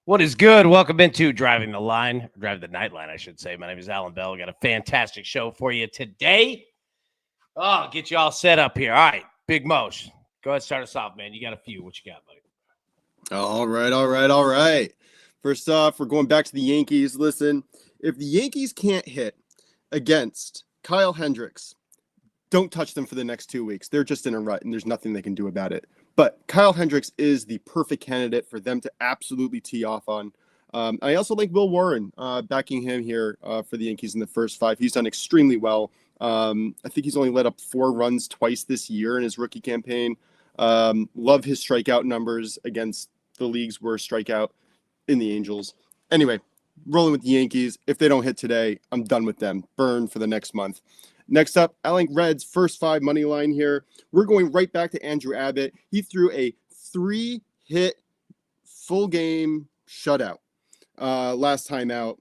What is good? Welcome into Driving the Nightline, I should say. My name is Alan Bell. We got a fantastic show for you today. Oh, I'll get you all set up here. All right, Big Mosh, go ahead, start us off, man. You got a few. What you got, buddy? All right. First off, we're going back to the Yankees. Listen, if the Yankees can't hit against Kyle Hendricks, don't touch them for the next 2 weeks. They're just in a rut, and there's nothing they can do about it. But Kyle Hendricks is the perfect candidate for them to absolutely tee off on. I also like Will Warren, backing him here for the Yankees in the first five. He's done extremely well. I think he's only let up 4 runs twice this year in his rookie campaign. Love his strikeout numbers against the league's worst strikeout in the Angels. Anyway, rolling with the Yankees. If they don't hit today, I'm done with them. Burn for the next month. Next up, I like Reds first 5 money line here. We're going right back to Andrew Abbott. He threw a 3-hit full game shutout last time out.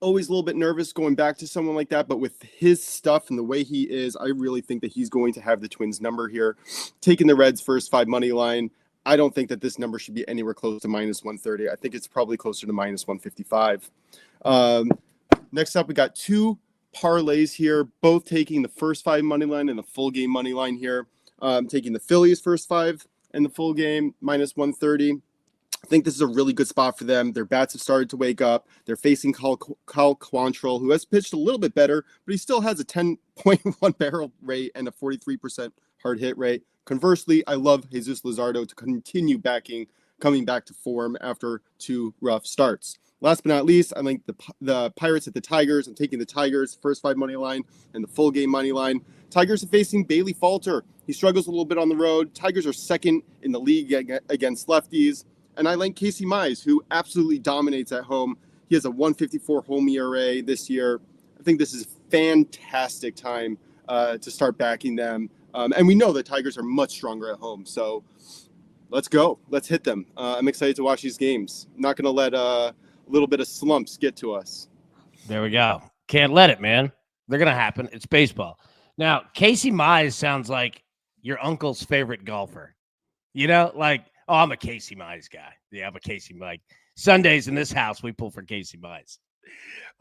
Always a little bit nervous going back to someone like that, but with his stuff and the way he is, I really think that he's going to have the Twins number here. Taking the Reds first 5 money line, I don't think that this number should be anywhere close to minus 130. I think it's probably closer to minus 155. Next up, we got 2 parlays here, both taking the first 5 money line and the full game money line here. Taking the Phillies first 5 and the full game minus 130. I think this is a really good spot for them. Their bats have started to wake up. They're facing Kyle Quantrill, who has pitched a little bit better, but he still has a 10.1 barrel rate and a 43% hard hit rate. Conversely, I love Jesus Luzardo to continue coming back to form after 2 rough starts. Last but not least, I like the Pirates at the Tigers. I'm taking the Tigers first 5 money line and the full game money line. Tigers are facing Bailey Falter. He struggles a little bit on the road. Tigers are second in the league against lefties. And I like Casey Mize, who absolutely dominates at home. He has a 154 home ERA this year. I think this is a fantastic time to start backing them. And we know the Tigers are much stronger at home. So let's go. Let's hit them. I'm excited to watch these games. I'm not going to let a little bit of slumps get to us. There we go. Can't let it, man. They're going to happen. It's baseball. Now, Casey Mize sounds like your uncle's favorite golfer. You know, like, oh, I'm a Casey Mize guy. Yeah, I'm a Casey Mize. Sundays in this house, we pull for Casey Mize.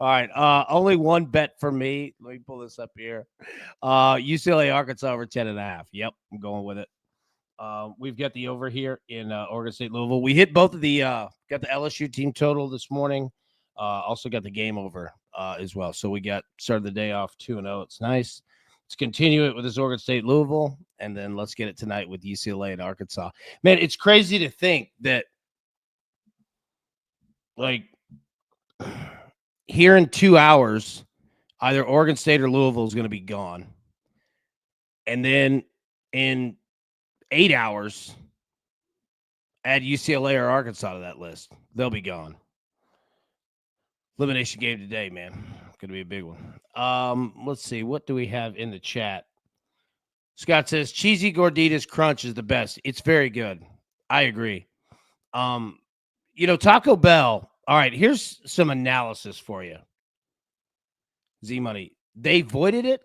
All right. Only one bet for me. Let me pull this up here. UCLA, Arkansas over 10.5. Yep, I'm going with it. We've got the over here in Oregon State, Louisville. We hit both of the got the LSU team total this morning. Also got the game over as well. So we started the day off 2-0. It's nice. Let's continue it with this Oregon State, Louisville, and then let's get it tonight with UCLA and Arkansas. Man, it's crazy to think that, like, here in 2 hours, either Oregon State or Louisville is going to be gone. And then in 8 hours, add UCLA or Arkansas to that list. They'll be gone. Elimination game today, man. Going to be a big one. Let's see. What do we have in the chat? Scott says, cheesy gorditas crunch is the best. It's very good. I agree. Taco Bell. All right, here's some analysis for you. Z-Money. They voided it?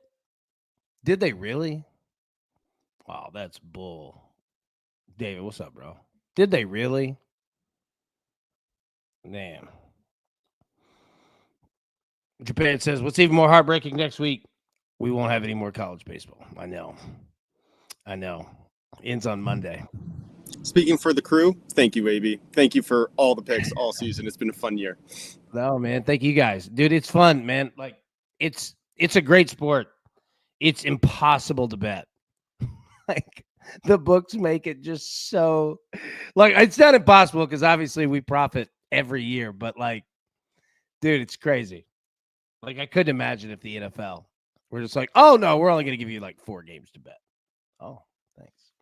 Did they really? Wow, that's bull. David, what's up, bro? Did they really? Damn. Japan says, what's even more heartbreaking next week? We won't have any more college baseball. I know. Ends on Monday. Speaking for the crew, thank you, AB. Thank you for all the picks all season. It's been a fun year. No, man. Thank you guys. Dude, it's fun, man. Like, it's a great sport. It's impossible to bet. Like, the books make it just so, like, it's not impossible because obviously we profit every year, but, like, dude, it's crazy. Like, I couldn't imagine if the NFL were just like, oh no, we're only going to give you like 4 games to bet. Oh, thanks.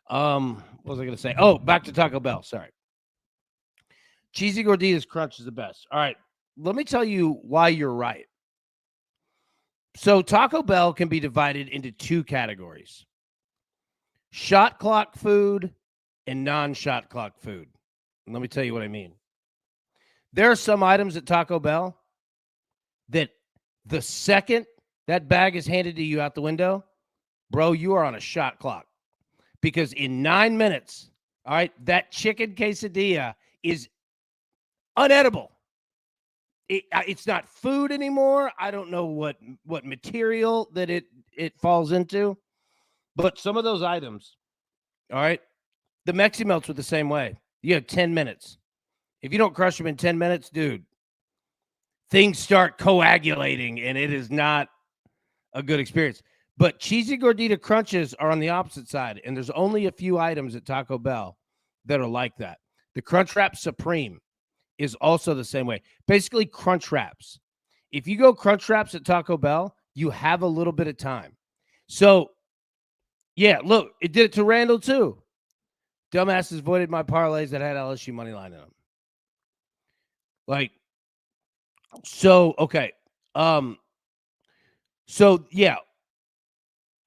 What was I going to say? Oh, back to Taco Bell. Sorry. Cheesy Gorditas Crunch is the best. All right. Let me tell you why you're right. So Taco Bell can be divided into 2 categories. Shot clock food and non-shot clock food. And let me tell you what I mean. There are some items at Taco Bell that the second that bag is handed to you out the window, bro, you are on a shot clock. Because in 9 minutes, all right, that chicken quesadilla is unedible. It's not food anymore. I don't know what material that it falls into, but some of those items, all right, the Mexi Melts were the same way. You have 10 minutes. If you don't crush them in 10 minutes, dude, things start coagulating, and it is not a good experience. But cheesy gordita crunches are on the opposite side, and there's only a few items at Taco Bell that are like that. The Crunchwrap Supreme is also the same way. Basically, Crunch Wraps. If you go Crunch Wraps at Taco Bell, you have a little bit of time. So, yeah, look, it did it to Randall too. Dumbasses voided my parlays that had LSU money line in them. Like, so, okay. So, yeah,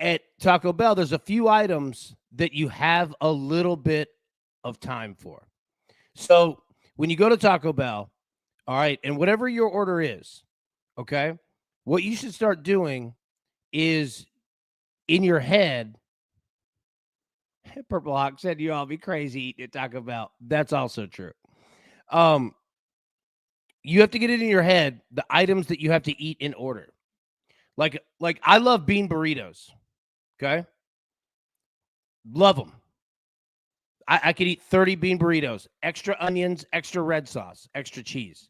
at Taco Bell, there's a few items that you have a little bit of time for. So, when you go to Taco Bell, all right, and whatever your order is, okay, what you should start doing is in your head, Purple Hawk said you all be crazy eating at Taco Bell. That's also true. You have to get it in your head, the items that you have to eat in order. Like I love bean burritos, okay? Love them. I could eat 30 bean burritos, extra onions, extra red sauce, extra cheese.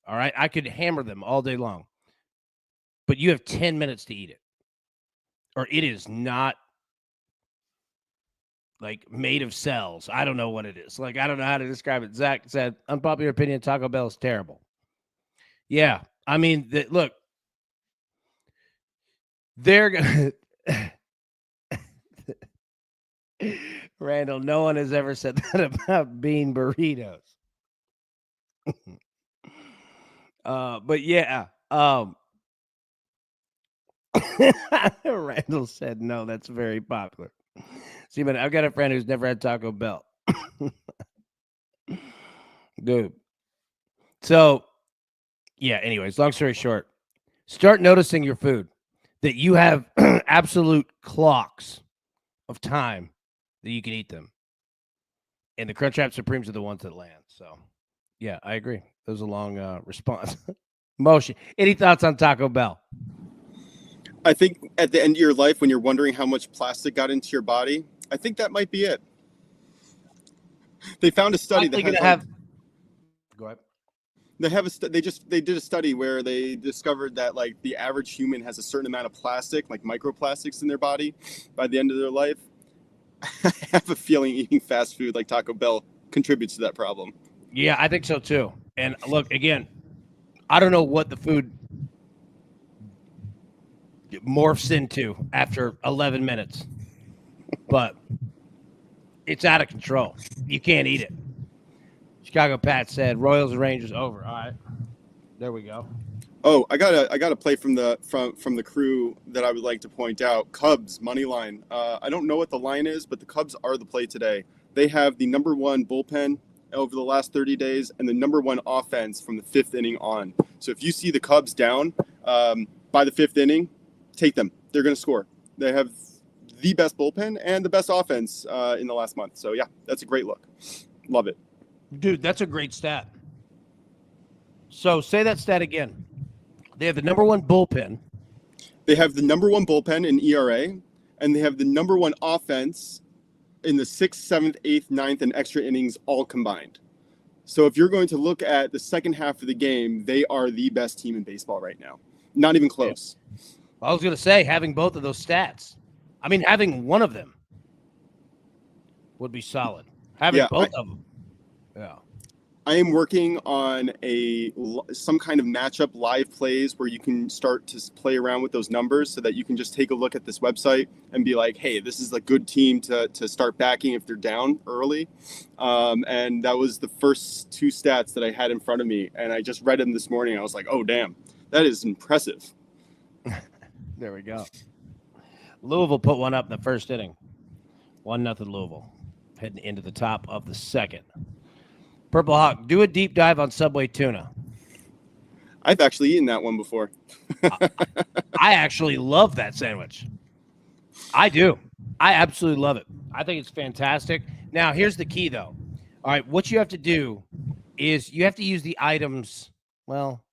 All right? I could hammer them all day long. But you have 10 minutes to eat it. Or it is not like made of cells. I don't know what it is. Like, I don't know how to describe it. Zach said, unpopular opinion, Taco Bell is terrible. Yeah. I mean, look, they're going to... Randall, no one has ever said that about bean burritos. But yeah, Randall said no, that's very popular. See, but I've got a friend who's never had Taco Bell. Dude. So, yeah, anyways, long story short, start noticing your food, that you have absolute clocks of time that you can eat them. And the Crunchwrap Supremes are the ones that land. So, yeah, I agree. That was a long response. Motion. Any thoughts on Taco Bell? I think at the end of your life, when you're wondering how much plastic got into your body, I think that might be it. They found a study that has Go ahead. They did a study where they discovered that like the average human has a certain amount of plastic, like microplastics in their body by the end of their life. I have a feeling eating fast food like Taco Bell contributes to that problem. Yeah, I think so too. And look, again, I don't know what the food morphs into after 11 minutes, but it's out of control. You can't eat it. Chicago Pat said Royals and Rangers over. All right, there we go. Oh, I got a play from the crew that I would like to point out. Cubs money line. I don't know what the line is, but the Cubs are the play today. They have the number one bullpen over the last 30 days and the number one offense from the fifth inning on. So if you see the Cubs down by the fifth inning, take them. They're going to score. They have the best bullpen and the best offense in the last month. So yeah, that's a great look. Love it. Dude, that's a great stat. So say that stat again. They have the number one bullpen. They have the number one bullpen in ERA, and they have the number one offense in the 6th, 7th, 8th, 9th, and extra innings all combined. So if you're going to look at the second half of the game, they are the best team in baseball right now. Not even close. Yeah. I was going to say, having both of those stats, I mean, having one of them would be solid. Having both of them. Yeah. I am working on some kind of matchup live plays where you can start to play around with those numbers so that you can just take a look at this website and be like, hey, this is a good team to start backing if they're down early. And that was the first two stats that I had in front of me. And I just read them this morning. I was like, oh, damn, that is impressive. There we go. Louisville put one up in the first inning. 1-0 Louisville. Heading into the top of the second. Purple Hawk, do a deep dive on Subway tuna. I've actually eaten that one before. I actually love that sandwich. I do. I absolutely love it. I think it's fantastic. Now, here's the key, though. All right, what you have to do is you have to use the items, well,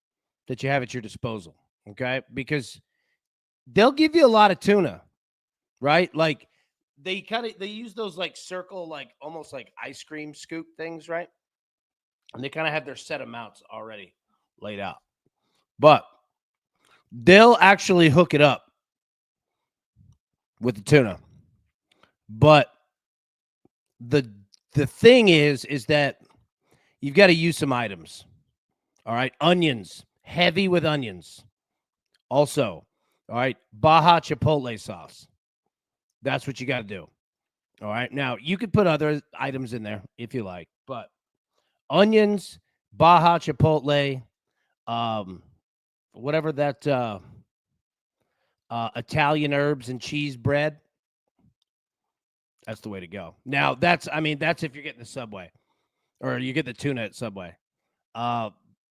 that you have at your disposal, okay? Because they'll give you a lot of tuna, right? Like they use those like circle, like almost like ice cream scoop things, right? And they kind of have their set amounts already laid out. But they'll actually hook it up with the tuna. But the thing is that you've got to use some items. All right, onions, heavy with onions. Also, all right, Baja Chipotle sauce. That's what you got to do. All right. Now, you could put other items in there if you like, but onions, Baja Chipotle, whatever that Italian herbs and cheese bread. That's the way to go. Now, that's if you're getting the Subway or you get the tuna at Subway.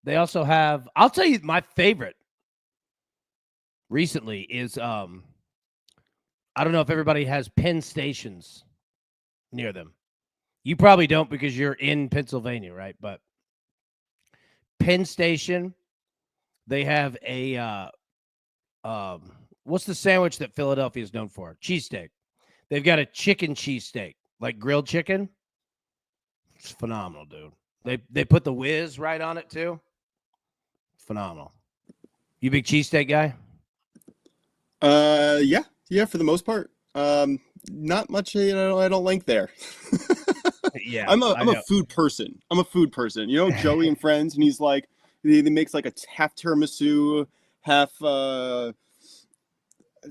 They also have, I'll tell you, my favorite recently is, I don't know if everybody has Penn stations near them. You probably don't because you're in Pennsylvania, right? But Penn Station, they have a, what's the sandwich that Philadelphia is known for? Cheesesteak. They've got a chicken cheesesteak, like grilled chicken. It's phenomenal, dude. They put the whiz right on it too. Phenomenal. You big cheesesteak guy? Yeah, for the most part. Not much. I don't like there. Yeah, I'm a food person. You know, Joey and Friends, and he's like, he makes like a half tiramisu, half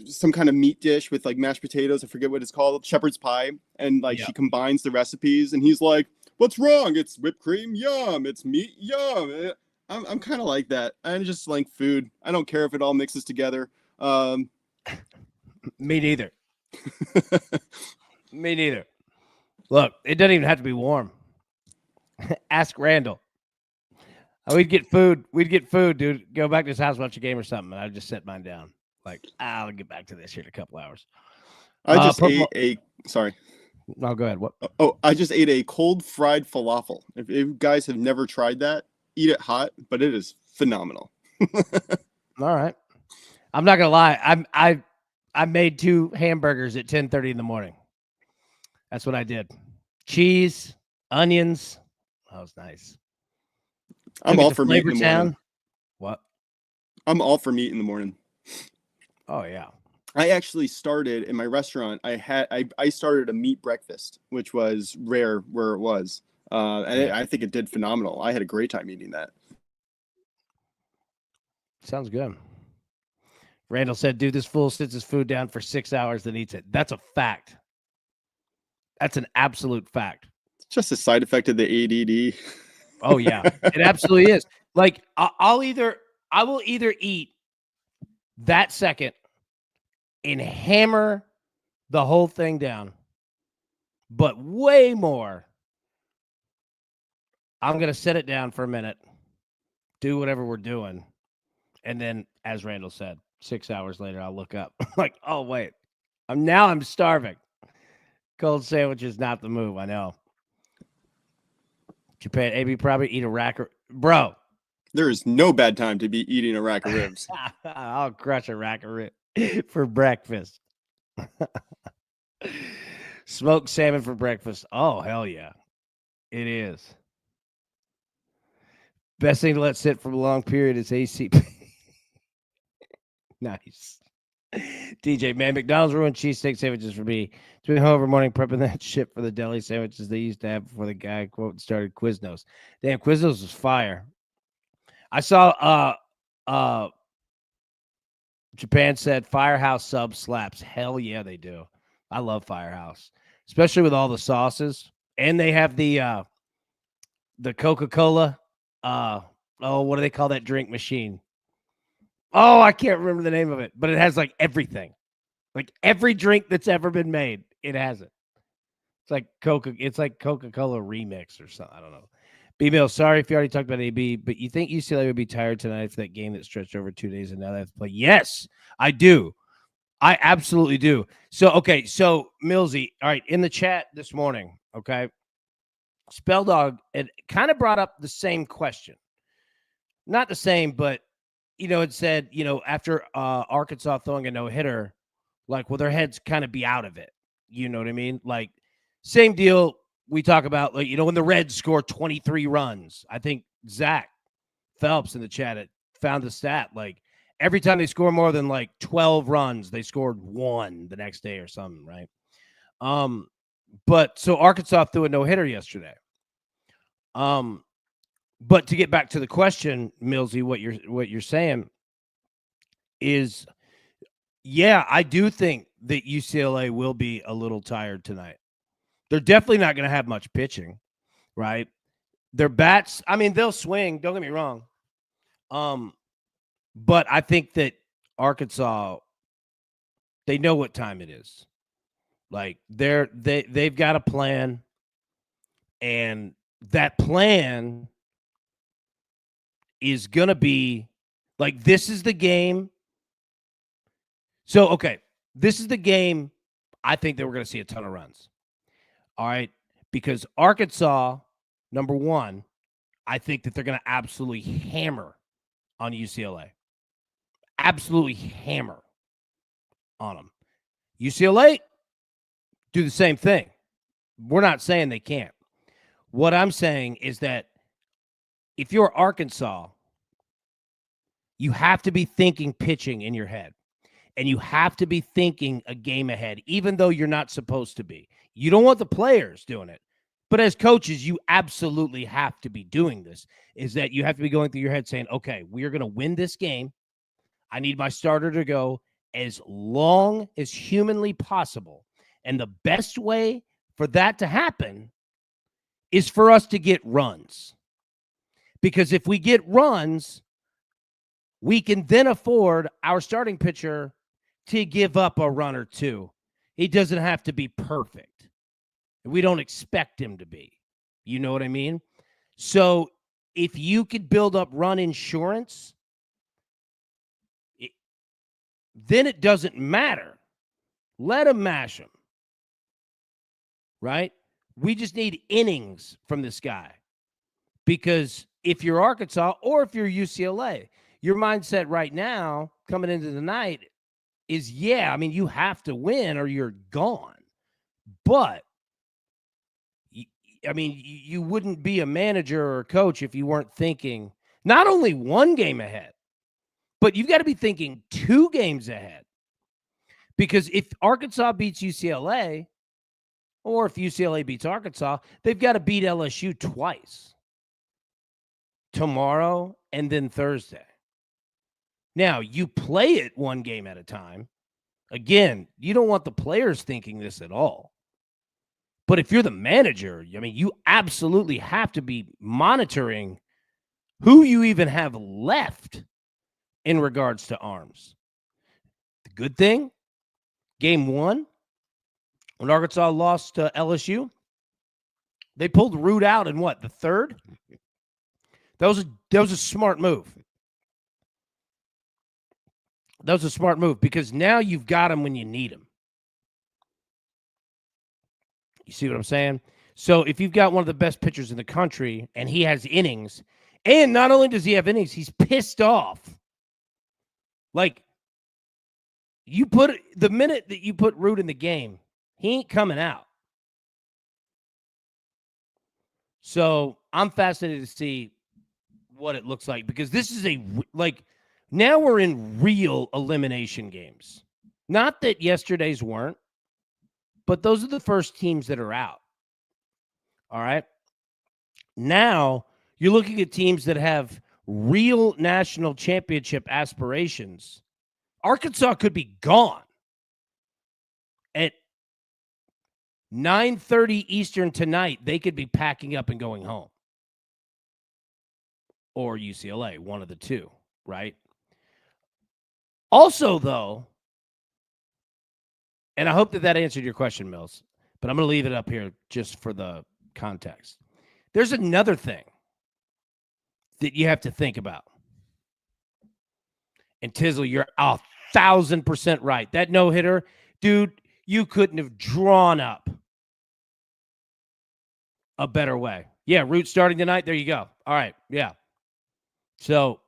some kind of meat dish with like mashed potatoes. I forget what it's called, shepherd's pie, and like she combines the recipes, and he's like, "What's wrong? It's whipped cream, yum. It's meat, yum." I'm kind of like that. I just like food. I don't care if it all mixes together. Me neither. Me neither. Look, it doesn't even have to be warm. Ask Randall. We'd get food, dude. Go back to his house, watch a game or something, and I'd just set mine down. Like, I'll get back to this here in a couple hours. I just ate a. Sorry. No, go ahead. What? Oh, I just ate a cold fried falafel. If you guys have never tried that, eat it hot, but it is phenomenal. All right. I'm not gonna lie. I made 2 hamburgers at 10:30 in the morning. That's what I did. Cheese, onions. That was nice. I'm all for meat in the morning. What? I'm all for meat in the morning. Oh yeah. I actually started in my restaurant. I started a meat breakfast, which was rare where it was, and I think it did phenomenal. I had a great time eating that. Sounds good. Randall said, "Dude, this fool sits his food down for 6 hours and eats it." That's a fact. That's an absolute fact. It's just a side effect of the ADD. Oh yeah, it absolutely is. Like I will either eat that second and hammer the whole thing down, but way more. I'm gonna set it down for a minute, do whatever we're doing, and then, as Randall said, 6 hours later, I'll look up like, oh wait, I'm starving. Cold sandwich is not the move. I know. Japan, AB probably eat a rack of, bro. There is no bad time to be eating a rack of ribs. I'll crush a rack of ribs for breakfast. Smoked salmon for breakfast. Oh, hell yeah. It is. Best thing to let sit for a long period is ACP. Nice. DJ, man, McDonald's ruined cheesesteak sandwiches for me. Doing home every morning, prepping that shit for the deli sandwiches they used to have before the guy, quote, started Quiznos. Damn, Quiznos was fire. I saw Japan said Firehouse sub slaps. Hell yeah, they do. I love Firehouse, especially with all the sauces. And they have the Coca-Cola. What do they call that drink machine? Oh, I can't remember the name of it, but it has like everything. Like every drink that's ever been made, it has it. It's like Coca-Cola remix or something. I don't know. B-Mill, sorry if you already talked about AB, but you think UCLA would be tired tonight for that game that stretched over 2 days and now they have to play? Yes, I do. I absolutely do. So, okay. So, Millsy, all right, in the chat this morning, okay, Spelldog had kind of brought up the same question. Not the same, but, it said, after Arkansas throwing a no-hitter, like, will their heads kind of be out of it? You know what I mean? Like, same deal we talk about, like, when the Reds score 23 runs. I think Zach Phelps in the chat found the stat. Like, every time they score more than, like, 12 runs, they scored 1 the next day or something, right? But so Arkansas threw a no-hitter yesterday. But to get back to the question, Millsy, what you're saying is, yeah, I do think that UCLA will be a little tired tonight. They're definitely not going to have much pitching, right? Their bats, I mean, they'll swing. Don't get me wrong. But I think that Arkansas, they know what time it is. Like, they've got a plan, and that plan is going to be like, this is the game. So, okay, this is the game I think that we're going to see a ton of runs. All right, because Arkansas, number one, I think that they're going to absolutely hammer on UCLA. Absolutely hammer on them. UCLA, do the same thing. We're not saying they can't. What I'm saying is that if you're Arkansas, you have to be thinking pitching in your head. And you have to be thinking a game ahead, even though you're not supposed to be. You don't want the players doing it. But as coaches, you absolutely have to be doing this, is that you have to be going through your head saying, okay, we are going to win this game. I need my starter to go as long as humanly possible. And the best way for that to happen is for us to get runs. Because if we get runs, we can then afford our starting pitcher to give up a run or two. He doesn't have to be perfect. We don't expect him to be. You know what I mean? So if you could build up run insurance, then it doesn't matter. Let him mash him. Right? We just need innings from this guy. Because if you're Arkansas or if you're UCLA, your mindset right now coming into the night is, yeah, I mean, you have to win or you're gone. But, I mean, you wouldn't be a manager or a coach if you weren't thinking not only one game ahead, but you've got to be thinking 2 games ahead. Because if Arkansas beats UCLA, or if UCLA beats Arkansas, they've got to beat LSU twice. Tomorrow and then Thursday. Now, you play it 1 game at a time. Again, you don't want the players thinking this at all. But if you're the manager, I mean, you absolutely have to be monitoring who you even have left in regards to arms. The good thing, game 1, when Arkansas lost to LSU, they pulled Root out in what, the 3rd? That was a smart move. That was a smart move because now you've got him when you need him. You see what I'm saying? So if you've got one of the best pitchers in the country and he has innings, and not only does he have innings, he's pissed off. Like, the minute that you put Root in the game, he ain't coming out. So I'm fascinated to see what it looks like because this is now we're in real elimination games. Not that yesterday's weren't, but those are the first teams that are out. All right. Now you're looking at teams that have real national championship aspirations. Arkansas could be gone at 9:30 Eastern tonight. They could be packing up and going home. Or UCLA, one of the two, right? Also, though, and I hope that answered your question, Mills, but I'm going to leave it up here just for the context. There's another thing that you have to think about. And Tizzle, you're 1,000% right. That no-hitter, dude, you couldn't have drawn up a better way. Yeah, Root starting tonight. There you go. All right. Yeah. So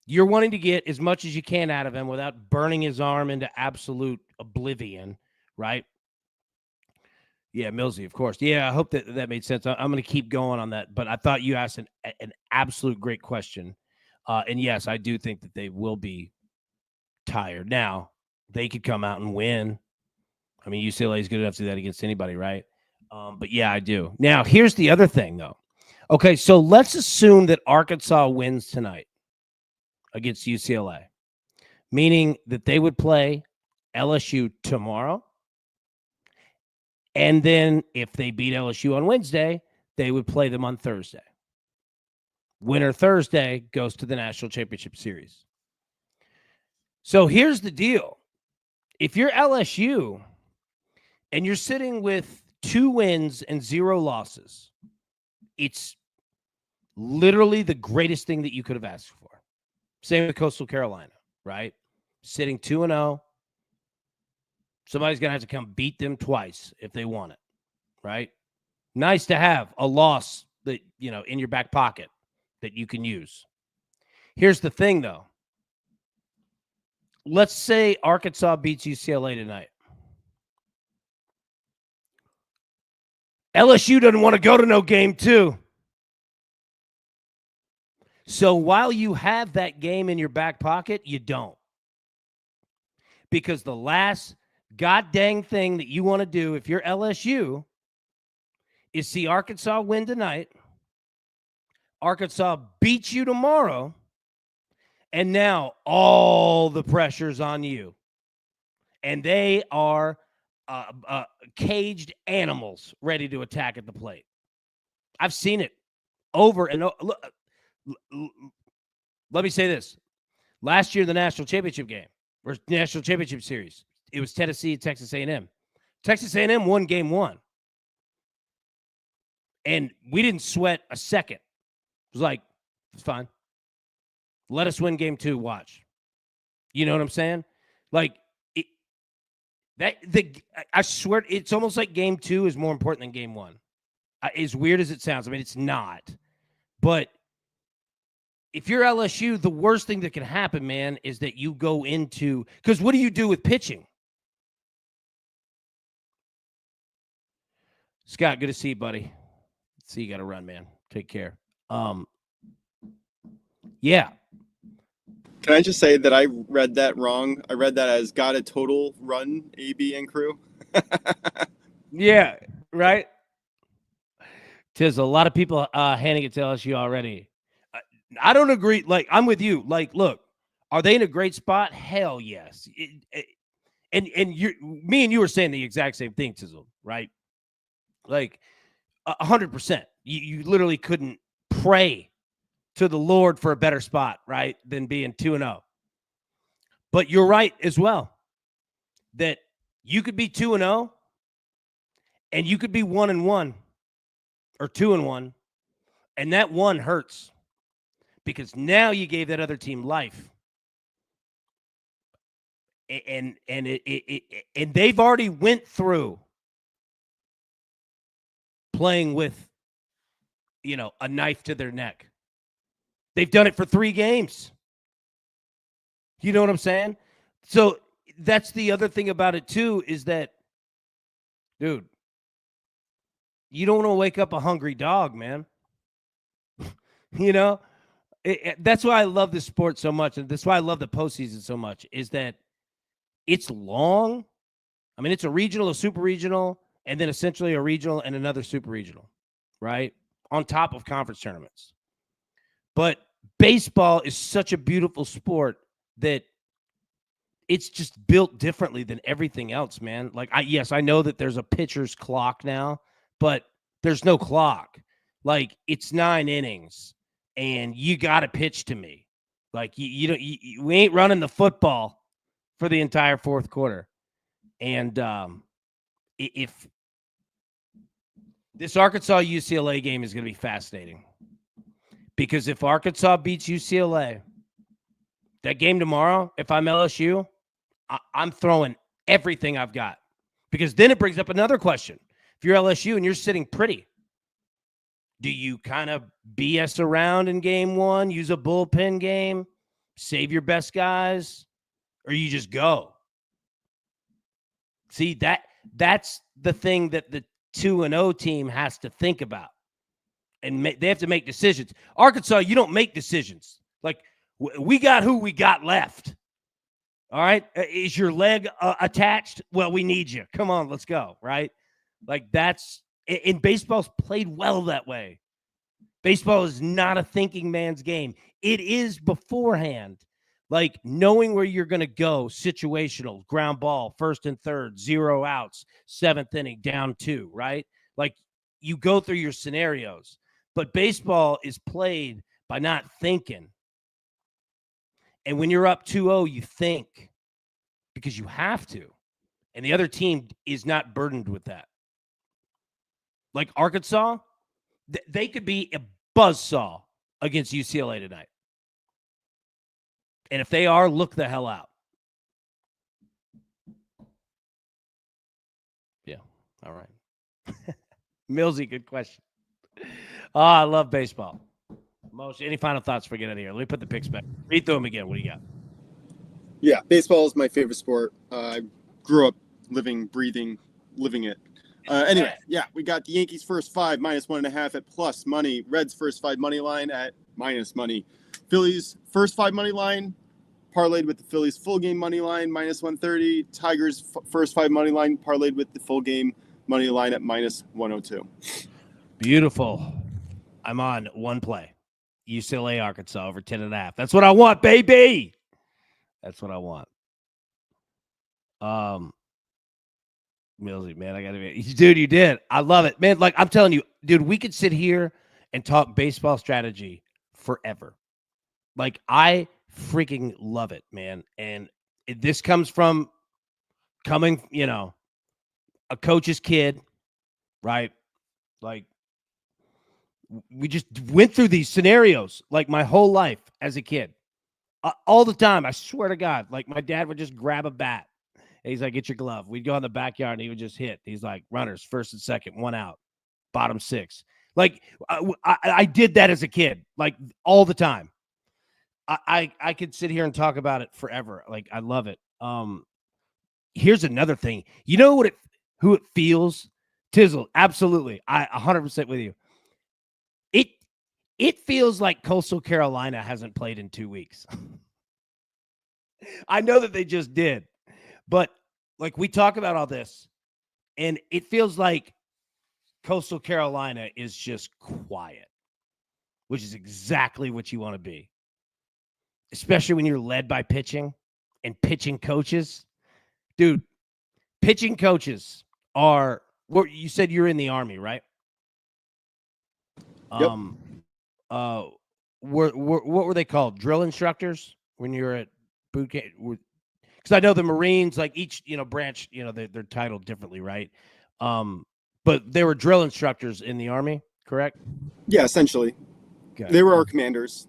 you're wanting to get as much as you can out of him without burning his arm into absolute oblivion, right? Yeah, Millsy, of course. Yeah, I hope that made sense. I'm going to keep going on that, but I thought you asked an absolute great question. And yes, I do think that they will be tired. Now, they could come out and win. I mean, UCLA is good enough to do that against anybody, right? But yeah, I do. Now, here's the other thing, though. Okay, so let's assume that Arkansas wins tonight against UCLA, meaning that they would play LSU tomorrow. And then if they beat LSU on Wednesday, they would play them on Thursday. Winner Thursday goes to the National Championship Series. So here's the deal. If you're LSU and you're sitting with 2 wins and 0 losses, it's literally the greatest thing that you could have asked for. Same with Coastal Carolina, right? Sitting 2-0. Somebody's going to have to come beat them twice if they want it, right? Nice to have a loss that, in your back pocket that you can use. Here's the thing, though. Let's say Arkansas beats UCLA tonight. LSU doesn't want to go to no game 2. So while you have that game in your back pocket, you don't. Because the last god dang thing that you want to do if you're LSU is see Arkansas win tonight. Arkansas beats you tomorrow. And now all the pressure's on you. And they are caged animals ready to attack at the plate. I've seen it over and over. Look, let me say this. Last year, the national championship game, or national championship series, it was Tennessee, Texas A&M. Texas A&M won game 1. And we didn't sweat a second. It was like, it's fine. Let us win game 2, watch. You know what I'm saying? Like, I swear, it's almost like game 2 is more important than game 1. As weird as it sounds, I mean, it's not. But if you're LSU, the worst thing that can happen, man, is that you go into, because what do you do with pitching? Scott, good to see you, buddy. See, you got to run, man. Take care. Yeah. Can I just say that I read that wrong? I read that as got a total run, AB and crew. Yeah, right? There's a lot of people handing it to LSU already. I don't agree. Like, I'm with you. Like, look, are they in a great spot? Hell yes. And me and you were saying the exact same thing, Tizzle, right? Like, 100%. You literally couldn't pray to the Lord for a better spot, right, than being 2-0. But you're right as well that you could be 2-0 and you could be 1-1 or 2-1, and that 1 hurts because now you gave that other team life. And they've already went through playing with, a knife to their neck. They've done it for 3 games. You know what I'm saying? So that's the other thing about it, too, is that, dude, you don't want to wake up a hungry dog, man. That's why I love this sport so much. And that's why I love the postseason so much, is that it's long. I mean, it's a regional, a super regional, and then essentially a regional and another super regional, right? On top of conference tournaments. But baseball is such a beautiful sport that it's just built differently than everything else, man. Like, I know that there's a pitcher's clock now, but there's no clock. Like, it's 9 innings, and you got to pitch to me. Like, we ain't running the football for the entire 4th quarter. And if this Arkansas UCLA game is going to be fascinating. Because if Arkansas beats UCLA, that game tomorrow, if I'm LSU, I'm throwing everything I've got. Because then it brings up another question. If you're LSU and you're sitting pretty, Do you kind of BS around in game one, use a bullpen game, save your best guys, or you just go? See, that's the thing that the 2-0 team has to think about. And they have to make decisions. Arkansas, you don't make decisions. Like, we got who we got left. All right? Is your leg attached? Well, we need you. Come on, let's go, right? Like, that's – and baseball's played well that way. Baseball is not a thinking man's game. It is beforehand. Like, knowing where you're going to go, situational, ground ball, first and third, 0 outs, 7th inning, down 2, right? Like, you go through your scenarios. But baseball is played by not thinking. And when you're up 2-0, you think because you have to. And the other team is not burdened with that. Like Arkansas, they could be a buzzsaw against UCLA tonight. And if they are, look the hell out. Yeah. All right. Millsy, good question. Oh, I love baseball. Moshe, any final thoughts before we get out of here? Let me put the picks back. Read through them again. What do you got? Yeah, baseball is my favorite sport. I grew up living it. Anyway, yeah, we got the Yankees first 5 -1.5 at plus money. Reds first 5 money line at minus money. Phillies first 5 money line parlayed with the Phillies full game money line -130. Tigers first 5 money line parlayed with the full game money line at -102. Beautiful. I'm on one play. UCLA, Arkansas over 10.5. That's what I want, baby. That's what I want. Millsy, man, I got to be. Dude, you did. I love it. Man, like I'm telling you, dude, we could sit here and talk baseball strategy forever. Like, I freaking love it, man. And this comes from coming, a coach's kid, right? Like, we just went through these scenarios like my whole life as a kid. All the time. I swear to God. Like, my dad would just grab a bat. And he's like, get your glove. We'd go in the backyard and he would just hit. He's like, runners, first and second, 1 out, bottom 6. Like, I did that as a kid, like all the time. I could sit here and talk about it forever. Like, I love it. Here's another thing. You know who it feels? Tizzle, absolutely. I 100% with you. It feels like Coastal Carolina hasn't played in 2 weeks. I know that they just did, but like, we talk about all this, and it feels like Coastal Carolina is just quiet, which is exactly what you want to be, especially when you're led by pitching and pitching coaches. Dude, pitching coaches are what you said. You're in the Army, right? Yep. What were they called? Drill instructors when you're at boot camp? Because I know the Marines, like each branch, they're titled differently, right? But they were drill instructors in the Army, correct? Yeah, essentially. Okay. They were our commanders.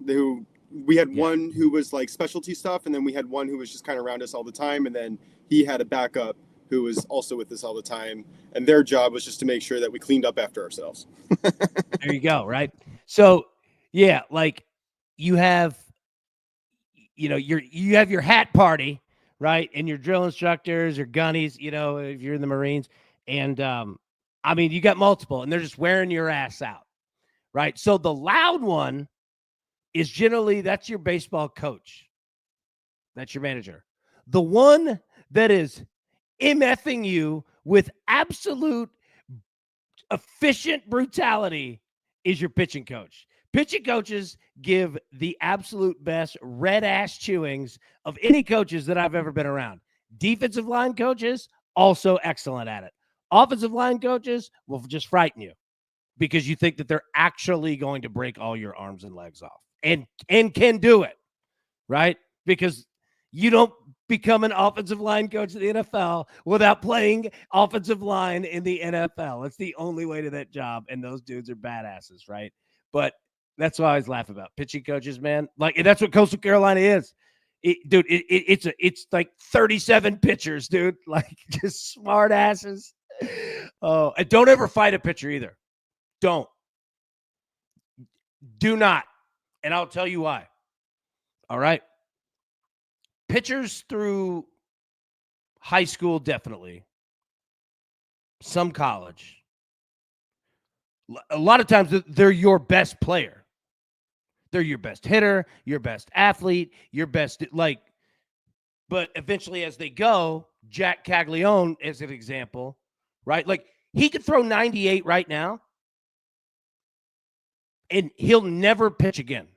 We had one who was like specialty stuff, and then we had one who was just kind of around us all the time, and then he had a backup who was also with us all the time, and their job was just to make sure that we cleaned up after ourselves. There you go, right? So, yeah, like you have your hat party, right? And your drill instructors or gunnies, if you're in the Marines. And you got multiple, and they're just wearing your ass out, right? So the loud one is generally, that's your baseball coach. That's your manager. The one that is MFing you with absolute efficient brutality is your pitching coach. Pitching coaches give the absolute best red ass chewings of any coaches that I've ever been around. Defensive line coaches, also excellent at it. Offensive line coaches will just frighten you because you think that they're actually going to break all your arms and legs off and can do it, right? Because you don't become an offensive line coach in the NFL without playing offensive line in the NFL. It's the only way to that job, and those dudes are badasses, right? But that's what I always laugh about. Pitching coaches, man. Like, and that's what Coastal Carolina is. It's like 37 pitchers, dude. Like, just smart asses. Oh, and don't ever fight a pitcher either. Don't. Do not. And I'll tell you why. All right. Pitchers through high school, definitely. Some college. A lot of times they're your best player. They're your best hitter, your best athlete, your best, like, but eventually as they go, Jack Caglione as an example, right? Like, he could throw 98 right now and he'll never pitch again.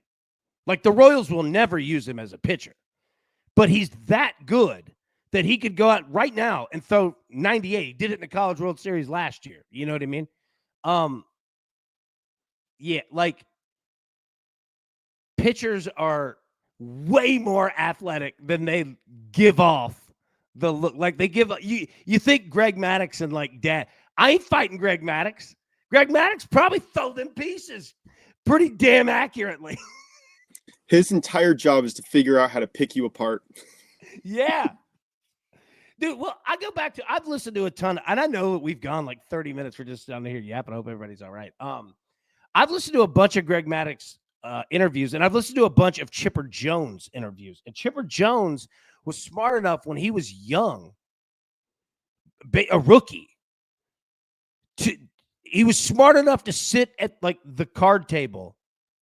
Like, the Royals will never use him as a pitcher, but he's that good that he could go out right now and throw 98. He did it in the College World Series last year. You know what I mean? Yeah, like, pitchers are way more athletic than they give off the look. Like, they give you think Greg Maddux and like dad. I ain't fighting Greg Maddux. Greg Maddux probably throw them pieces pretty damn accurately. His entire job is to figure out how to pick you apart. Yeah. Dude, well, I go back to, I've listened to a ton, and I know we've gone like 30 minutes for just down here yapping. I hope everybody's all right. I've listened to a bunch of Greg Maddux interviews, and I've listened to a bunch of Chipper Jones interviews. And Chipper Jones was smart enough when he was young, a rookie, he was smart enough to sit at like the card table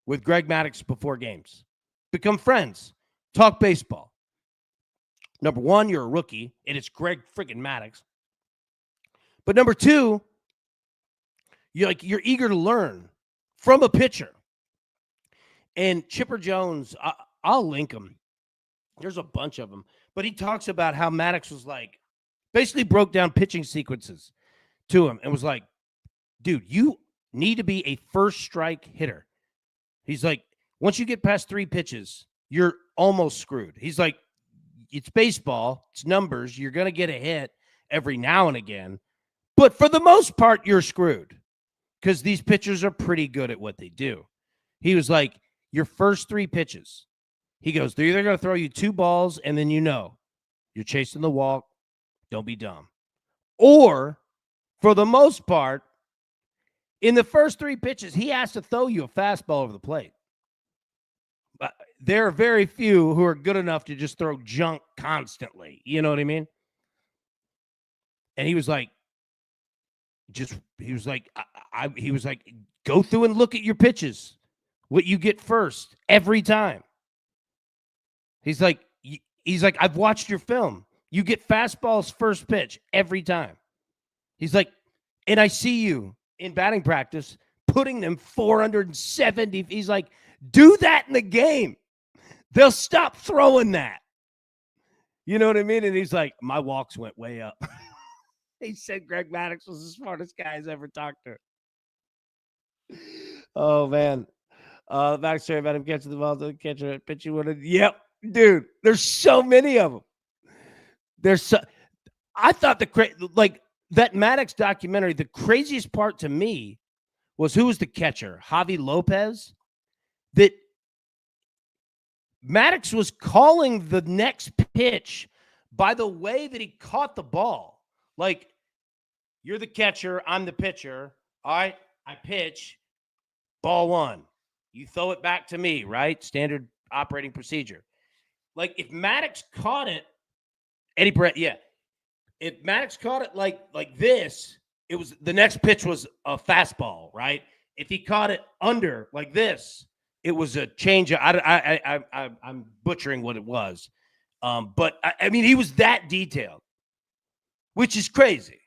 with Greg Maddux before games, become friends, talk baseball. Number one, you're a rookie, and it's Greg freaking Maddux. But number two, you're eager to learn from a pitcher. And Chipper Jones, I'll link him. There's a bunch of them. But he talks about how Maddux was like, basically broke down pitching sequences to him and was like, dude, you need to be a first strike hitter. He's like, once you get past 3 pitches, you're almost screwed. He's like, it's baseball. It's numbers. You're going to get a hit every now and again. But for the most part, you're screwed because these pitchers are pretty good at what they do. He was like, your first 3 pitches, he goes, they're either going to throw you 2 balls and then you're chasing the walk. Don't be dumb. Or for the most part, in the first 3 pitches, he has to throw you a fastball over the plate. There are very few who are good enough to just throw junk constantly. You know what I mean? And he was like, go through and look at your pitches, what you get first every time. He's like, I've watched your film. You get fastballs first pitch every time. He's like, and I see you in batting practice putting them 470. He's like, do that in the game. They'll stop throwing that. You know what I mean? And he's like, my walks went way up. He said Greg Maddux was the smartest guy he's ever talked to. Oh, man. Back story about him catching the ball to the catcher, pitch you wanted. Yep, dude. There's so many of them. I thought that Maddux documentary, the craziest part to me was who was the catcher? Javi Lopez? That Maddux was calling the next pitch by the way that he caught the ball. Like, you're the catcher, I'm the pitcher. All right, I pitch, ball 1. You throw it back to me, right? Standard operating procedure. Like, if Maddux caught it, Eddie Brett, yeah. If Maddux caught it like this, it was the next pitch was a fastball, right? If he caught it under like this, it was a change. I'm butchering what it was. But I mean, he was that detailed, which is crazy.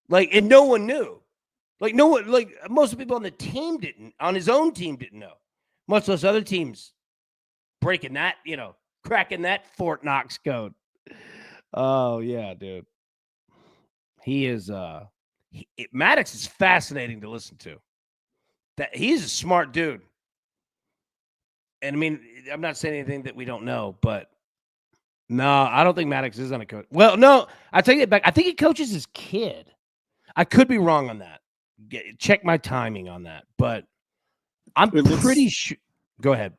Like, and no one knew. Like, no one, like most of the people on the team on his own team didn't know, much less other teams breaking that, cracking that Fort Knox code. Oh, yeah, dude. He is, Maddux is fascinating to listen to. That he's a smart dude. And I mean, I'm not saying anything that we don't know, but no, I don't think Maddux is on a coach. Well, no, I take it back. I think he coaches his kid. I could be wrong on that. Check my timing on that, but I'm pretty sure. Go ahead.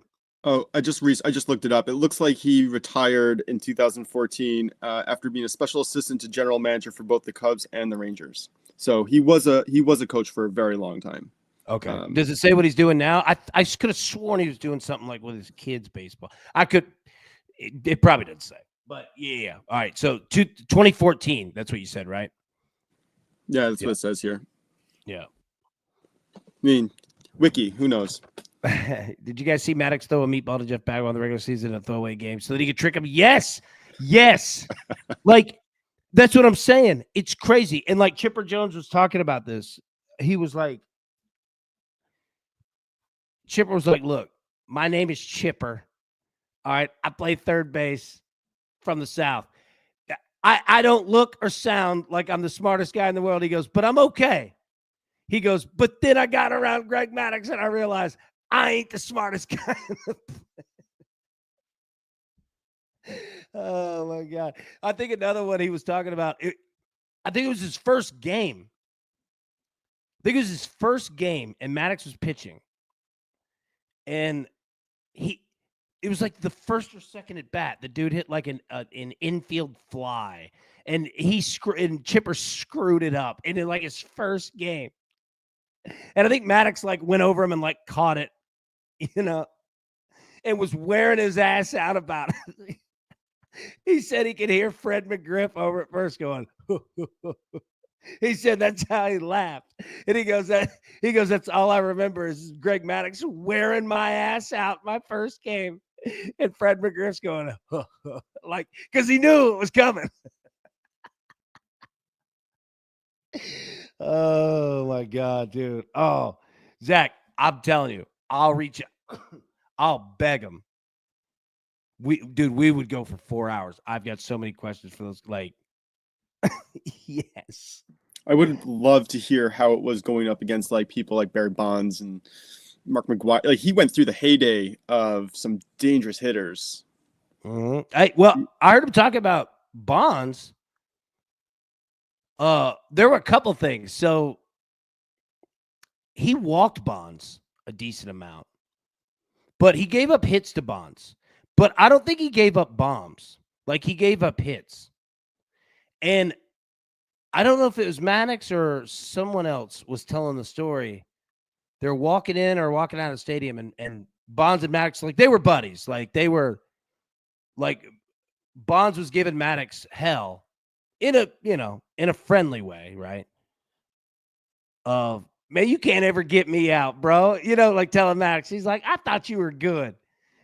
Oh, I just looked it up. It looks like he retired in 2014 after being a special assistant to general manager for both the Cubs and the Rangers. So he was a coach for a very long time. Okay. Does it say what he's doing now? I could have sworn he was doing something like with his kids' baseball. It probably doesn't say. But yeah. All right. So 2014, that's what you said, right? Yeah, that's what it says here. Yeah. I mean, wiki, who knows? Did you guys see Maddux throw a meatball to Jeff Bagwell in the regular season in a throwaway game so that he could trick him? Yes. Like, that's what I'm saying. It's crazy. And like Chipper Jones was talking about this. He was like, Chipper was like, look, my name is Chipper. All right. I play third base from the South. I don't look or sound like I'm the smartest guy in the world. He goes, but I'm okay. He goes, but then I got around Greg Maddux and I realized I ain't the smartest guy in the Oh, my God. I think another one he was talking about, I think it was his first game. And Maddux was pitching. And it was like the first or second at bat. The dude hit like an infield fly, and Chipper screwed it up in like his first game. And I think Maddux like went over him and like caught it, and was wearing his ass out about it. He said he could hear Fred McGriff over at first going. He said that's how he laughed. And he goes, that's all I remember is Greg Maddux wearing my ass out my first game. And Fred McGriff's going, like, because he knew it was coming. Oh, my God, dude. Oh, Zach, I'm telling you, I'll reach out. I'll beg him. We would go for 4 hours. I've got so many questions for those. Like, yes. I would love to hear how it was going up against like people like Barry Bonds and Mark McGwire. Like he went through the heyday of some dangerous hitters. Mm-hmm. I heard him talk about Bonds. There were a couple things. So he walked Bonds a decent amount, but he gave up hits to Bonds. But I don't think he gave up bombs. Like he gave up hits. And I don't know if it was Maddux or someone else was telling the story. They're walking in or walking out of the stadium, and Bonds and Maddux, like they were buddies. Like they were, like Bonds was giving Maddux hell in a friendly way, right? Man, you can't ever get me out, bro. Like telling Maddux, he's like, I thought you were good.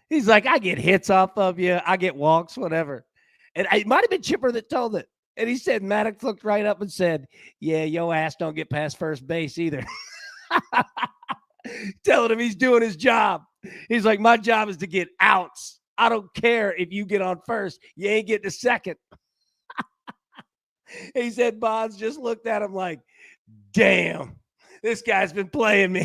He's like, I get hits off of you. I get walks, whatever. And it might have been Chipper that told it. And he said, Maddux looked right up and said, yeah, yo ass don't get past first base either. Telling him he's doing his job. He's like, my job is to get outs. I don't care if you get on first. You ain't getting to second. He said Bonds just looked at him like, damn, this guy's been playing me.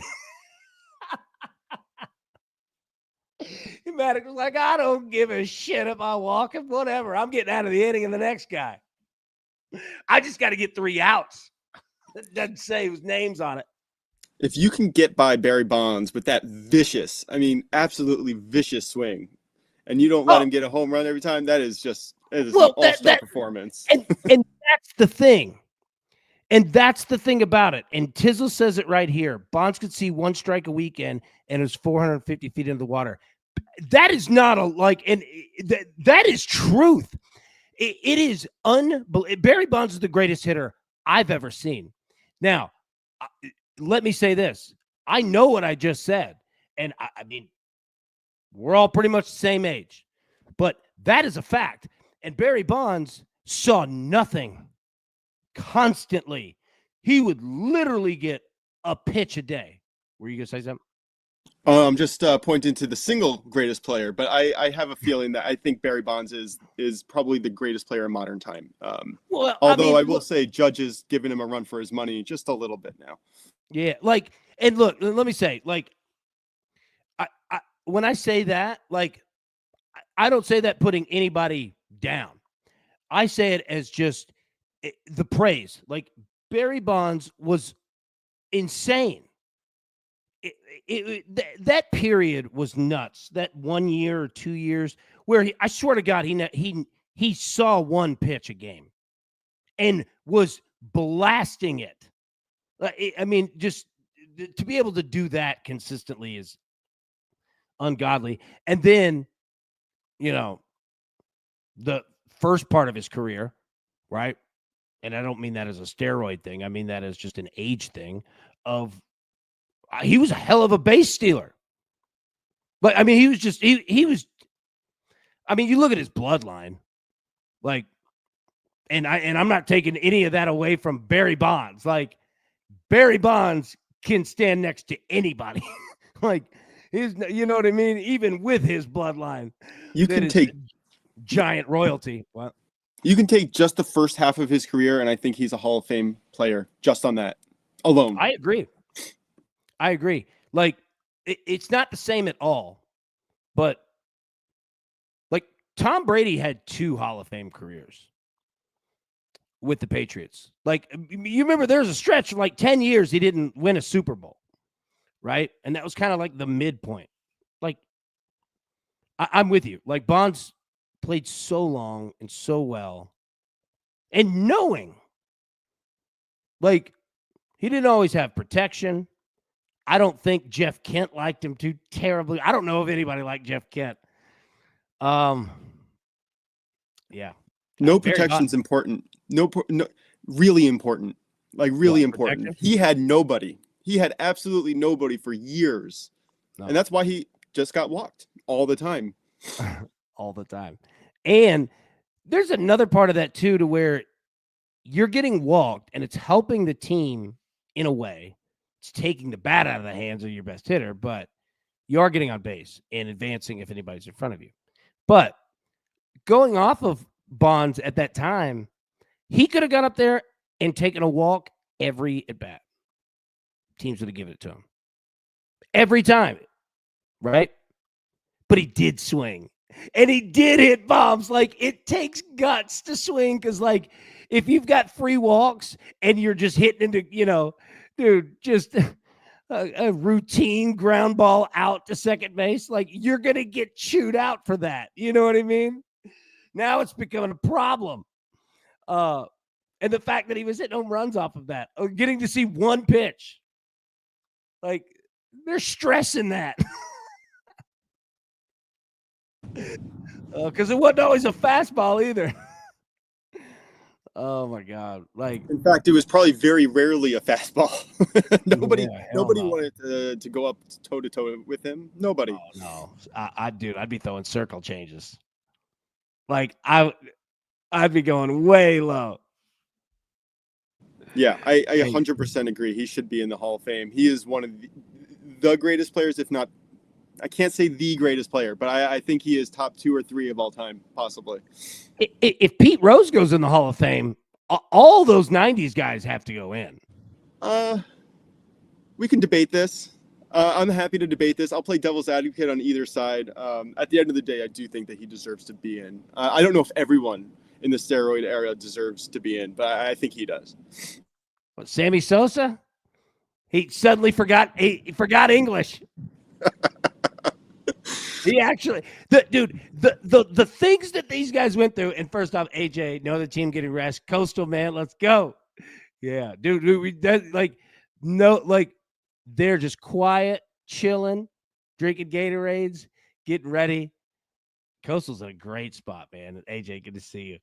Maddux was like, I don't give a shit if I walk him, whatever. I'm getting out of the inning and the next guy. I just got to get 3 outs. It doesn't say whose name's on it. If you can get by Barry Bonds with that vicious, absolutely vicious swing, and you don't let him get a home run every time, that is an all-star performance. And that's the thing. And that's the thing about it. And Tizzle says it right here. Bonds could see 1 strike a weekend, and it was 450 feet into the water. That is not that is truth. It is unbelievable. Barry Bonds is the greatest hitter I've ever seen. Now, let me say this. I know what I just said. And I mean, we're all pretty much the same age. But that is a fact. And Barry Bonds saw nothing constantly. He would literally get a pitch a day. Were you going to say something? I'm just pointing to the single greatest player, but I have a feeling that I think Barry Bonds is probably the greatest player in modern time. Although I will say Judge is giving him a run for his money just a little bit now. Yeah, like, and look, let me say, like, I when I say that, like, I don't say that putting anybody down. I say it as just the praise. Like, Barry Bonds was insane. That period was nuts. That 1 year or 2 years where I swear to God, he saw 1 pitch a game and was blasting it. I mean, just to be able to do that consistently is ungodly. And then, the first part of his career, right? And I don't mean that as a steroid thing. I mean that as just an age thing of he was a hell of a base stealer. But I mean, he was I mean, you look at his bloodline, like, and I'm not taking any of that away from Barry Bonds. Like, Barry Bonds can stand next to anybody. Like, you know what I mean? Even with his bloodline, you can take giant royalty. What? You can take just the first half of his career, and I think he's a Hall of Fame player just on that alone. I agree. Like, it's not the same at all, but like Tom Brady had 2 Hall of Fame careers with the Patriots. Like, you remember there was a stretch of like 10 years he didn't win a Super Bowl, right? And that was kind of like the midpoint. Like, I'm with you. Like, Bonds played so long and so well, and knowing, like, he didn't always have protection. I don't think Jeff Kent liked him too terribly. I don't know if anybody liked Jeff Kent. Yeah. No protection's important. No, really important. Like, really important. Protection? He had nobody. He had absolutely nobody for years. No. And that's why he just got walked all the time. All the time. And there's another part of that too, to where you're getting walked and it's helping the team in a way. It's taking the bat out of the hands of your best hitter, but you are getting on base and advancing if anybody's in front of you. But going off of Bonds at that time, he could have gone up there and taken a walk every at bat. Teams would have given it to him every time, right? But he did swing. And he did hit bombs. Like, it takes guts to swing, because, like, if you've got free walks and you're just hitting into, dude, just a routine ground ball out to second base, like, you're going to get chewed out for that. You know what I mean? Now it's becoming a problem. And the fact that he was hitting home runs off of that, or getting to see one pitch, like, they're stressing that. Because it wasn't always a fastball either. Oh my God! Like, in fact, it was probably very rarely a fastball. nobody wanted to go up toe to toe with him. Nobody. Oh, no, I'd be throwing circle changes. Like, I'd be going way low. Yeah, I 100% agree. He should be in the Hall of Fame. He is one of the greatest players, if not, I can't say the greatest player, but I think he is top 2 or 3 of all time, possibly. If Pete Rose goes in the Hall of Fame, all those 90s guys have to go in. We can debate this. I'm happy to debate this. I'll play devil's advocate on either side. At the end of the day, I do think that he deserves to be in. I don't know if everyone in the steroid era deserves to be in, but I think he does. What, Sammy Sosa? He suddenly forgot English. He actually, the things that these guys went through. And first off, AJ, no other team getting rest. Coastal, man, let's go. Yeah, dude, they're just quiet, chilling, drinking Gatorades, getting ready. Coastal's in a great spot, man. AJ, good to see you.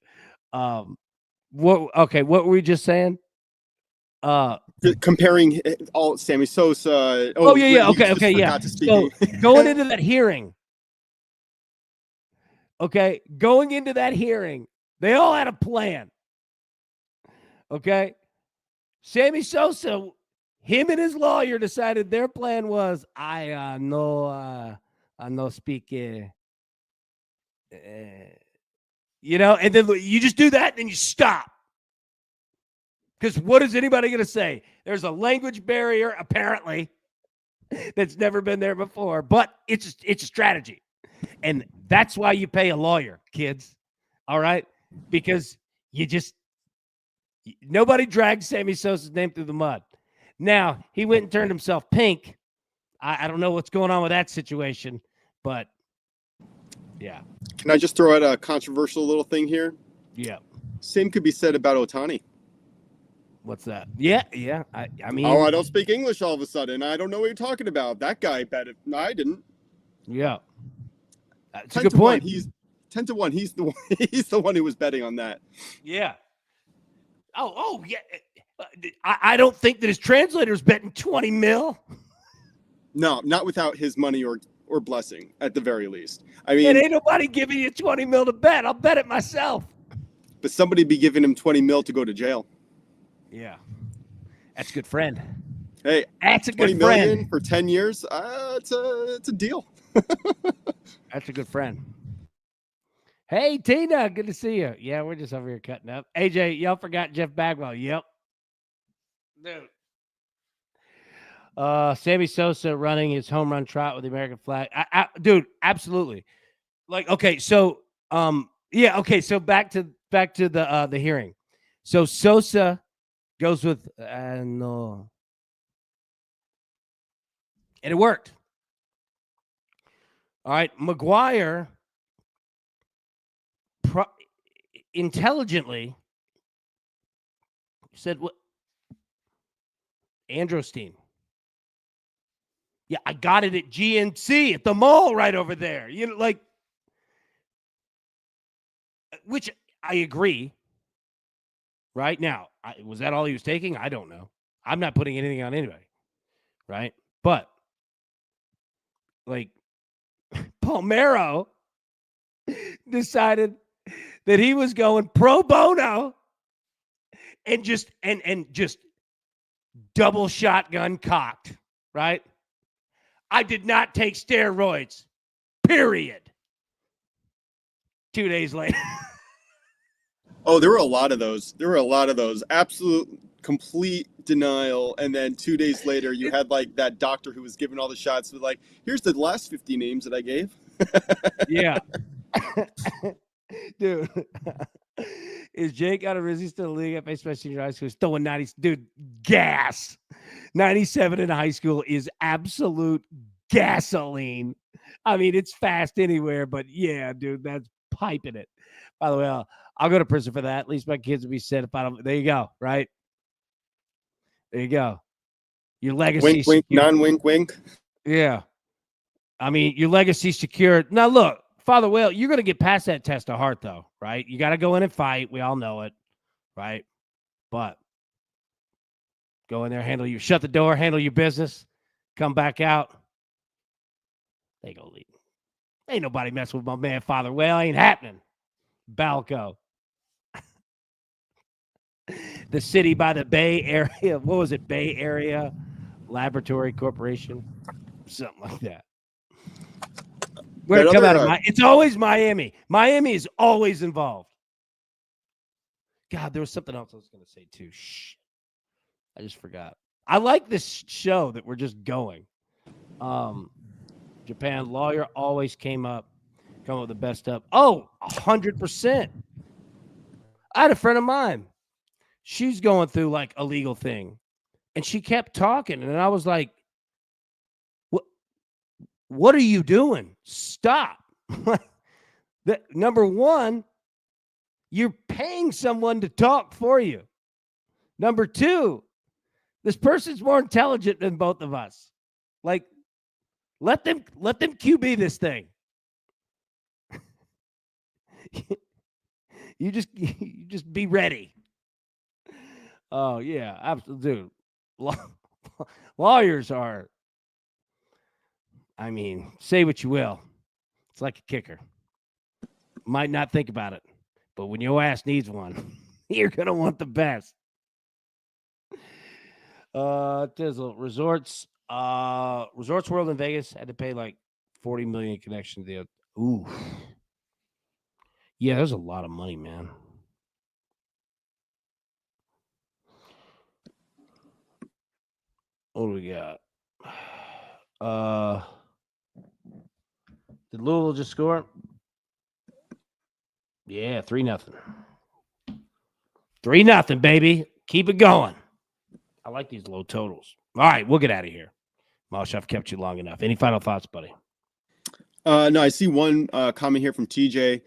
What were we just saying? Comparing all Sammy Sosa. Okay, yeah. So going into that hearing. Okay, going into that hearing, they all had a plan. Okay, Sammy Sosa, him and his lawyer decided their plan was, I no speak, and then you just do that, and then you stop. Because what is anybody going to say? There's a language barrier, apparently, that's never been there before, but it's a strategy. And that's why you pay a lawyer, kids. All right? Because nobody dragged Sammy Sosa's name through the mud. Now, he went and turned himself pink. I don't know what's going on with that situation, but yeah. Can I just throw out a controversial little thing here? Yeah. Same could be said about Ohtani. What's that? Yeah. I mean, Oh, I don't speak English all of a sudden. I don't know what you're talking about. That guy bet it. No, I didn't. yeah. That's a 10 good to 1. point. He's 10 to 1. He's the one, he's the one who was betting on that. Yeah. Oh, yeah. I don't think that his translator's betting 20 mil. No, not without his money or blessing, at the very least. I mean, And ain't nobody giving you 20 mil to bet. I'll bet it myself. but somebody be giving him 20 mil to go to jail. Yeah. That's a good friend. Hey, That's a 20 good million friend. for 10 years. It's a deal. That's a good friend. Hey, Tina, good to see you. Yeah, we're just over here cutting up. AJ, y'all forgot Jeff Bagwell. Yep. Dude. Sammy Sosa running his home run trot with the American flag. Dude, absolutely. Like, okay, so yeah, okay, so back to the hearing. So Sosa goes with no. And it worked. All right, McGuire intelligently said, "What, Androstein? Yeah, I got it at GNC at the mall right over there. You know, like, which I agree. Right now, was that all he was taking? I don't know. I'm not putting anything on anybody, right? But like, Palmero decided that he was going pro bono and just double shotgun cocked, right? I did not take steroids, period. 2 days later. Oh, there were a lot of those. Absolute complete denial. And then 2 days later, you had like that doctor who was giving all the shots with like, here's the last 50 names that I gave. Yeah. Dude. Is Jake Odorizzi still in the league at baseball senior high school? He's throwing 90. Dude, gas. 97 in high school is absolute gasoline. I mean, it's fast anywhere, but yeah, dude, that's piping it. By the way, I'll go to prison for that. At least my kids will be set if I don't. There you go, right? There you go. Your legacy. Wink, wink, non-wink, wink. Yeah. I mean, your legacy secured. Now, look, Father Whale, you're going to get past that test of heart, though, right? You got to go in and fight. We all know it, right? But go in there, shut the door, handle your business, come back out. They go leave. Ain't nobody messing with my man, Father Whale. Ain't happening. Balco. The city by the Bay Area. What was it? Bay Area Laboratory Corporation? Something like that. Where'd it come out of? It's always Miami. Miami is always involved. God, there was something else I was going to say too. Shh. I just forgot. I like this show that we're just going. Japan lawyer always come up with the best up. Oh, 100%. I had a friend of mine. She's going through like a legal thing. And she kept talking. And I was like, what are you doing? Stop. Number one, you're paying someone to talk for you. Number two, this person's more intelligent than both of us. Like, let them QB this thing. You just be ready. Oh yeah, absolutely, dude. Lawyers are. I mean, say what you will. It's like a kicker. Might not think about it, but when your ass needs one, you're gonna want the best. Tizzle Resorts World in Vegas had to pay like $40 million connection deal. Ooh, yeah, there's a lot of money, man. What do we got? Did Louisville just score? Yeah, 3-0. 3-0, baby. Keep it going. I like these low totals. All right, we'll get out of here. Mosh, I've kept you long enough. Any final thoughts, buddy? No, I see one comment here from TJ.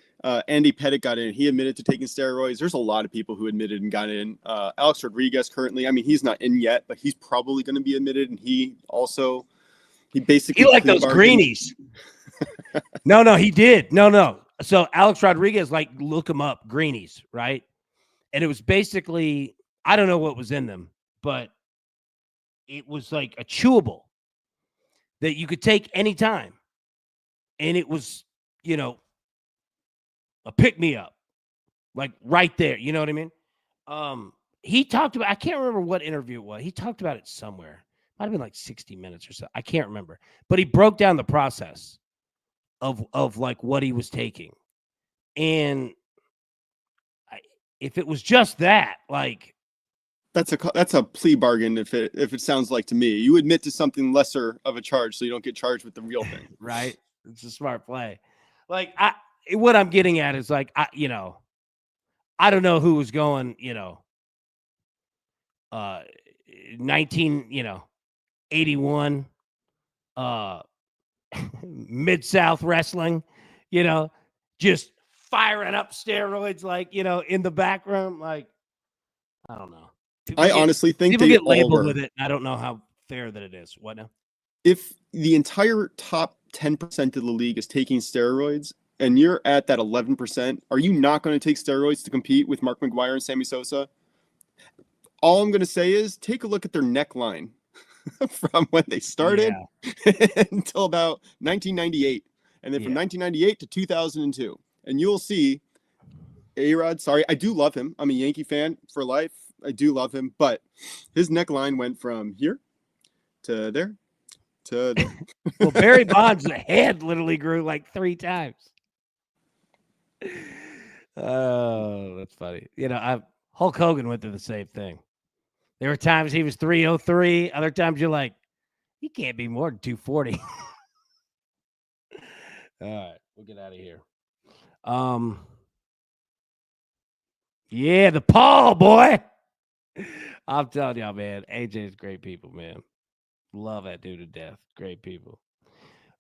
Andy Pettit got in. He admitted to taking steroids. There's a lot of people who admitted and got in. Alex Rodriguez currently, I mean, he's not in yet, but he's probably going to be admitted. And he basically liked those greenies. No, he did. No. So Alex Rodriguez, like, look him up, greenies, right? And it was basically, I don't know what was in them, but it was like a chewable that you could take anytime. And it was, a pick-me-up, like right there. You know what I mean? He talked about, I can't remember what interview it was. He talked about it somewhere. Might have been like 60 Minutes or so. I can't remember. But he broke down the process of like what he was taking. And if it was just that, like, that's a plea bargain. If it sounds like to me, you admit to something lesser of a charge so you don't get charged with the real thing. Right. It's a smart play. Like, what I'm getting at is, like, I don't know who was going, 1981, Mid-South wrestling, just firing up steroids, like, in the back room. Like, I don't know. Honestly think people get labeled with it. I don't know how fair that it is. What now? If the entire top 10% of the league is taking steroids and you're at that 11%, are you not going to take steroids to compete with Mark McGwire and Sammy Sosa? All I'm going to say is take a look at their neckline from when they started until about 1998. And then from 1998 to 2002. And you'll see A-Rod, sorry, I do love him. I'm a Yankee fan for life. I do love him. But his neckline went from here to there to there. Well, Barry Bonds' head literally grew like 3 times. Oh, that's funny. Hulk Hogan went through the same thing. There were times he was 303. Other times you're like, he can't be more than 240. All right, we'll get out of here. Yeah, the Paul boy. I'm telling y'all, man, AJ's great people, man. Love that dude to death. Great people.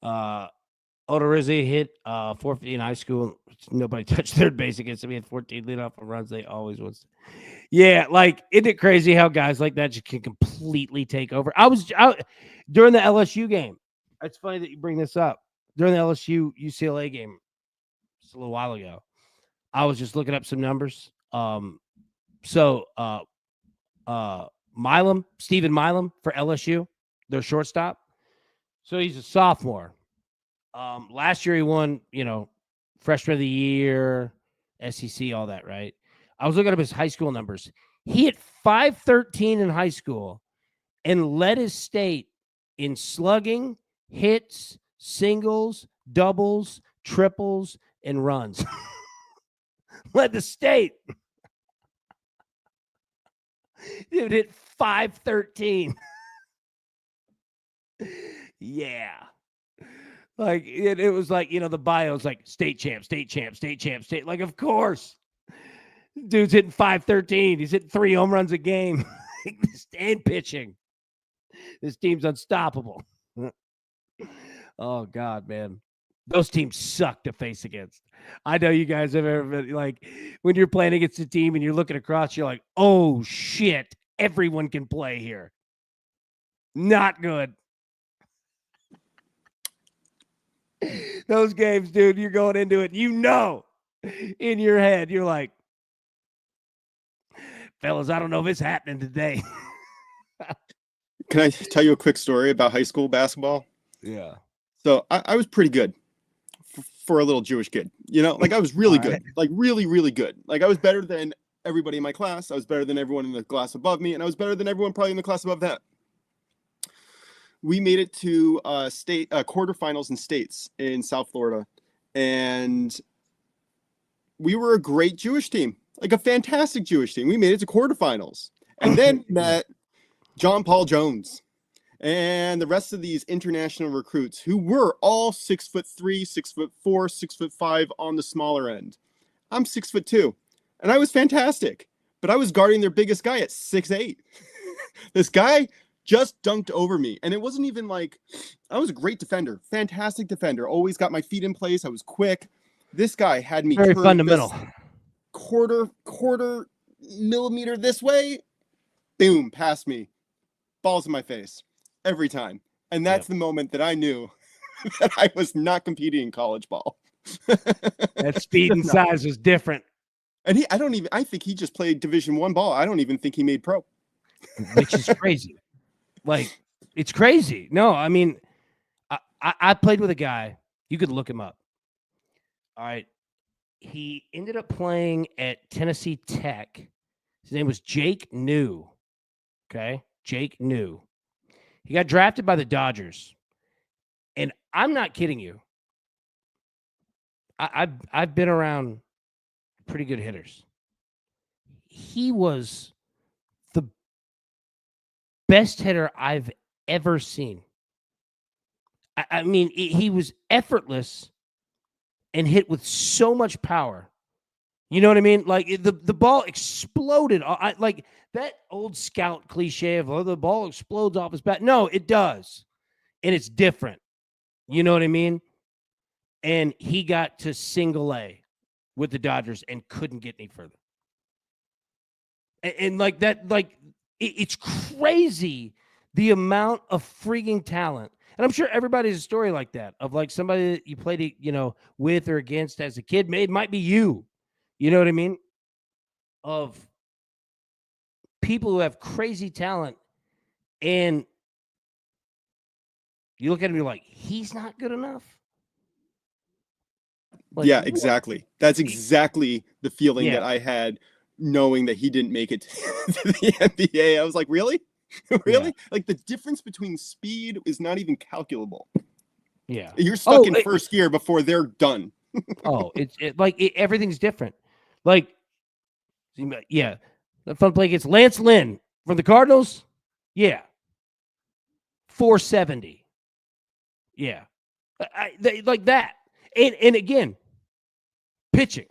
Odorizzi hit 450 in high school. Nobody touched third base against him. He had 14 leadoff runs. They always was. Yeah, like, isn't it crazy how guys like that just can completely take over? I was during the LSU game. It's funny that you bring this up. During the LSU UCLA game, just a little while ago, I was just looking up some numbers. Stephen Milam for LSU, their shortstop. So he's a sophomore. Last year he won, freshman of the year, SEC, all that, right? I was looking up his high school numbers. He hit .513 in high school and led his state in slugging, hits, singles, doubles, triples, and runs. Led the state. Dude hit .513. Yeah. Like, it was like, the bio's like state champ. Like, of course. Dude's hitting .513. He's hitting 3 home runs a game. And pitching. This team's unstoppable. Oh, God, man. Those teams suck to face against. I know you guys have ever been, like, when you're playing against a team and you're looking across, you're like, oh, shit, everyone can play here. Not good. Those games, dude, you're going into it. In your head, you're like, fellas, I don't know if it's happening today. Can I tell you a quick story about high school basketball? Yeah. So I was pretty good for a little Jewish kid. Like, I was really good. Like, really, really good. Like, I was better than everybody in my class. I was better than everyone in the class above me. And I was better than everyone probably in the class above that. We made it to state quarterfinals in states in South Florida. And we were a great Jewish team, like a fantastic Jewish team. We made it to quarterfinals and then met John Paul Jones and the rest of these international recruits who were all 6'3", 6'4", 6'5" on the smaller end. I'm 6'2", and I was fantastic, but I was guarding their biggest guy at 6'8". This guy just dunked over me. And it wasn't even like, I was a great defender, fantastic defender, always got my feet in place. I was quick, This guy had me very turn fundamental. this quarter millimeter this way. Boom, past me. Balls in my face every time. And that's the moment that I knew that I was not competing in college ball. That speed and size was different. And I think he just played Division I ball. I don't even think he made pro. Which is crazy. Like, it's crazy. No, I mean, I played with a guy. You could look him up. All right. He ended up playing at Tennessee Tech. His name was Jake New. Okay. Jake New. He got drafted by the Dodgers. And I'm not kidding you. I've been around pretty good hitters. He was the best hitter I've ever seen. I mean, he was effortless and hit with so much power. You know what I mean? Like the ball exploded. Like that old scout cliche of, the ball explodes off his bat. No, it does. And it's different. You know what I mean? And he got to single A with the Dodgers and couldn't get any further. And like that, like it's crazy the amount of freaking talent. And I'm sure everybody has a story like that of like somebody that you played, with or against as a kid. It might be you. You know what I mean? Of people who have crazy talent and you look at him, you're like, he's not good enough. Like, yeah, exactly. What? That's exactly the feeling that I had knowing that he didn't make it to the NBA. I was like, really? Really? Yeah. Like the difference between speed is not even calculable. Yeah. You're stuck in first gear before they're done. Everything's different. Like, yeah. The fun play against Lance Lynn from the Cardinals. Yeah. 470. Yeah. Like that. And again, pitching.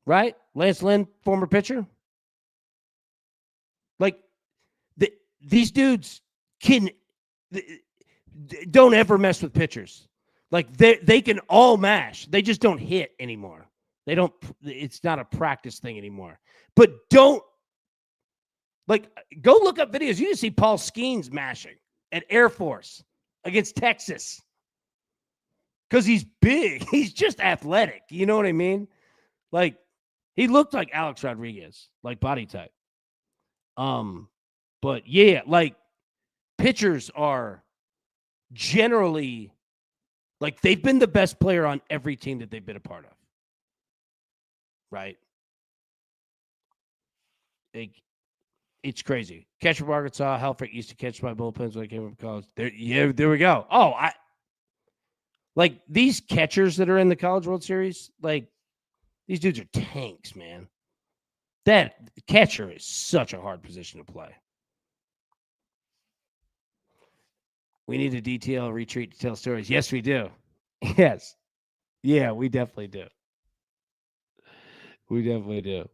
Right? Lance Lynn, former pitcher. Like, these dudes don't ever mess with pitchers. Like, they can all mash. They just don't hit anymore. It's not a practice thing anymore. But go look up videos. You can see Paul Skeens mashing at Air Force against Texas. Because he's big. He's just athletic. You know what I mean? Like, he looked like Alex Rodriguez, like body type. But yeah, like pitchers are generally like they've been the best player on every team that they've been a part of. Right? It's crazy. Catcher from Arkansas, Helfrich used to catch my bullpens when I came from college. There we go. Oh, like these catchers that are in the College World Series, like these dudes are tanks, man. That catcher is such a hard position to play. We need a DTL retreat to tell stories. Yes, we do. Yes. Yeah, we definitely do. We definitely do.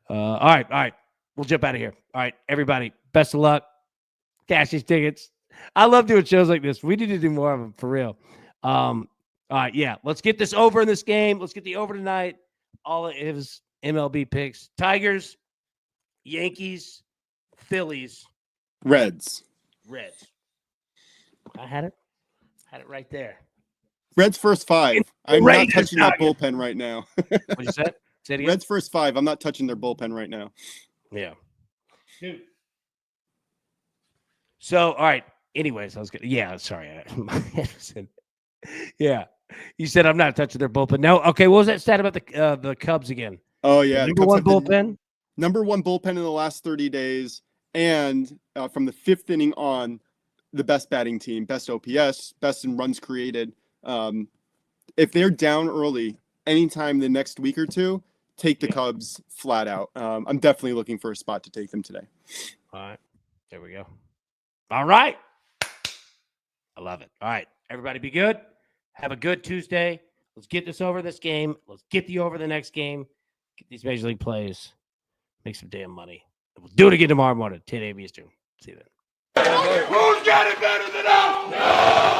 All right. We'll jump out of here. All right, everybody, best of luck. Cash these tickets. I love doing shows like this. We need to do more of them for real. All right, yeah. Let's get this over in this game. Let's get the over tonight. All of his MLB picks. Tigers, Yankees, Phillies. Reds. I had it right there. Reds first 5. I'm not touching that bullpen right now. What you said? Say it again. Reds first 5. I'm not touching their bullpen right now. Yeah. Dude. So, all right. Anyways, I was good. Yeah, sorry. Yeah. You said I'm not touching their bullpen. No. Okay, what was that stat about the Cubs again? Oh, yeah. The number one bullpen? Number one bullpen in the last 30 days. And from the 5th inning on, the best batting team, best OPS, best in runs created. If they're down early, anytime the next week or two, take the Cubs flat out. I'm definitely looking for a spot to take them today. All right. There we go. All right. I love it. All right. Everybody be good. Have a good Tuesday. Let's get this over this game. Let's get the over the next game. Get these Major League plays. Make some damn money. We'll do it again tomorrow morning, 10 a.m. Eastern. See you then. Who's got it better than us? No!